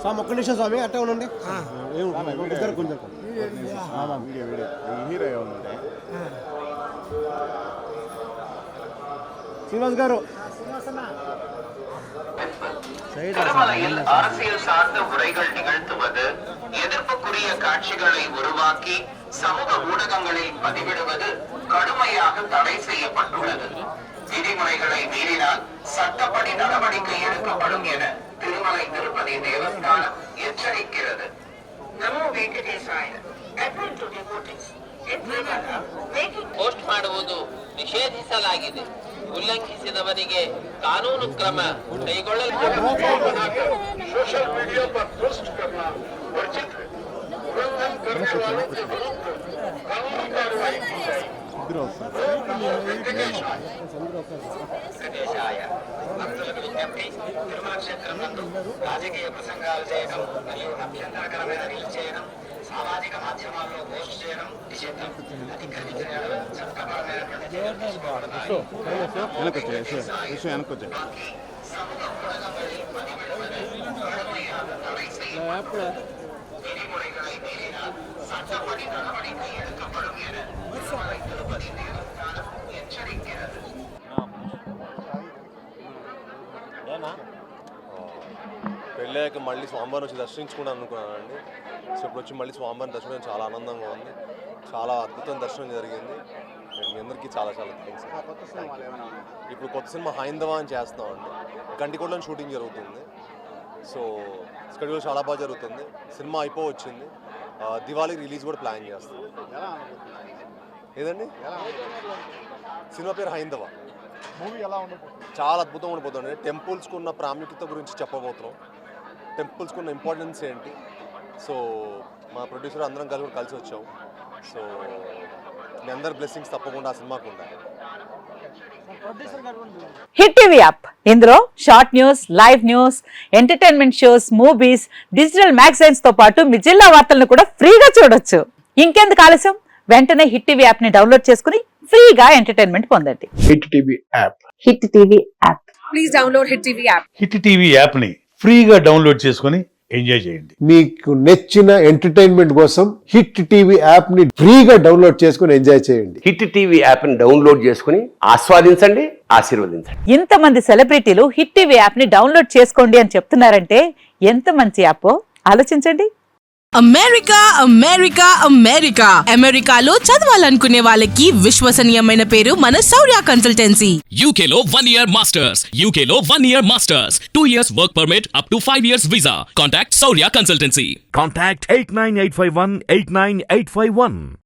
స్వామి ఒక్క నిమిషం స్వామి అట్టే ఉండండి. కొంచెం శ్రీనివాస్ గారు திருமலையில் அரசியல் சார்ந்த உரைகள் நிகழ்த்துவது, எதிர்ப்புக்குரிய காட்சிகளை உருவாக்கி சமூக ஊடகங்களில் பதிவிடுவது கடுமையாக தடை செய்யப்பட்டுள்ளது. விதிமுறைகளை மீறினால் சட்டப்படி நடவடிக்கை எடுக்கப்படும் என திருமலை திருப்பதி தேவஸ்தானம் எச்சரிக்கிறது. நமோ வெಂಕಟೇಶಾಯ. ಪೋಸ್ಟ್ ಮಾಡುವುದು ನಿಷೇಧಿಸಲಾಗಿದೆ. ಉಲ್ಲಂಘಿಸಿದವರಿಗೆ ಕಾನೂನು ಕ್ರಮ ಕೈಗೊಳ್ಳಲಾಗುತ್ತದೆ. ಸೋಷಿಯಲ್ ಮೀಡಿಯಾ पर पोस्ट करना वर्जित है. उल्लंघन करने वालों के विरुद्ध कानूनी कार्रवाई की जाएगी. వెంకటేశాయ. భక్తులకు విజ్ఞప్తి, తిరుమల క్షేత్రం నందు రాజకీయ ప్రసంగాలు చేయడం మరియు అభ్యంతరకరమైన రీల్స్ చేయడం, సామాజిక మాధ్యమాల్లో పోస్ట్ చేయడం నిషిద్ధం. అతిక్రమించిన చట్టపరమైనటువంటి చర్యలు తీసుకోబడతాయి. సముద్ర ఊడగంகளில் பதிவிடுவது கடுமையாக தடை செய்யப்படும். விதிமுறைகளை மீறினால் சட்டப்படி நடவடிக்கை எடுக்கப்படும் என திருமலை திருப்பதி தேவஸ்தானம் எச்சரிக்கிறது. పెళ్ళాక మళ్ళీ స్వామివారిని వచ్చి దర్శించుకున్నాను అనుకున్నానండి. సో ఇప్పుడు వచ్చి మళ్ళీ స్వామివారిని దర్శనం చాలా ఆనందంగా ఉంది. చాలా అద్భుతమైన దర్శనం జరిగింది. మీ అందరికీ చాలా చాలా థ్యాంక్స్. ఇప్పుడు కొత్త సినిమా హైందవ అని చేస్తున్నామండి. గంటికోటలో షూటింగ్ జరుగుతుంది. సో షెడ్యూల్ చాలా బాగా జరుగుతుంది. సినిమా అయిపోవచ్చింది. దివాళీకి రిలీజ్ కూడా ప్లాన్ చేస్తాం. ఏదండి సినిమా పేరు హైందవ. మూవీ ఎలా ఉండబోతుంది? చాలా అద్భుతంగా ఉండిపోతుంది. టెంపుల్స్కి ఉన్న ప్రాముఖ్యత గురించి చెప్పబోతున్నాం. టెంపుల్స్కి ఉన్న ఇంపార్టెన్స్ ఏంటి. సో మా ప్రొడ్యూసర్ అందరం కలిసి వచ్చాం. సో మీ అందరి బ్లెస్సింగ్స్ తప్పకుండా ఆ సినిమాకు ఉండాలి. హిట్ టీవీ యాప్, ఇందులో short news, live news, entertainment shows, movies, digital magazines తో పాటు మీ జిల్లా వార్తలను కూడా ఫ్రీగా చూడొచ్చు. ఇంకెందుకు ఆలస్యం, వెంటనే హిట్ టీవీ యాప్ ని డౌన్లోడ్ చేసుకుని ఫ్రీగా ఎంటర్టైన్మెంట్ పొందండి. Hit TV app. Hit TV app. Please download hit TV app. Hit TV app ని ఫ్రీగా డౌన్లోడ్ చేసుకుని ఎంజాయ్ చేయండి. మీకు నచ్చిన ఎంటర్టైన్మెంట్ కోసం హిట్ టీవీ యాప్ ని ఫ్రీగా డౌన్లోడ్ చేసుకుని ఎంజాయ్ చేయండి. హిట్ టీవీ యాప్ ని డౌన్లోడ్ చేసుకుని ఆస్వాదించండి, ఆశీర్వదించండి. ఇంతమంది సెలబ్రిటీలు హిట్ టీవీ యాప్ ని డౌన్లోడ్ చేసుకోండి అని చెప్తున్నారంటే ఎంత మంచి యాప్ ఆలోచించండి. అమెరికా అమెరికా అమెరికా అమెరికాలో చదవాలనుకునే వాళ్ళకి విశ్వసనీయమైన పేరు మన శౌర్య కన్సల్టెన్సీ. UK లో 1 year masters, UK లో 1 year masters, 2 years work permit up to 5 years visa. Contact Saurya Consultancy. Contact 89851 89851.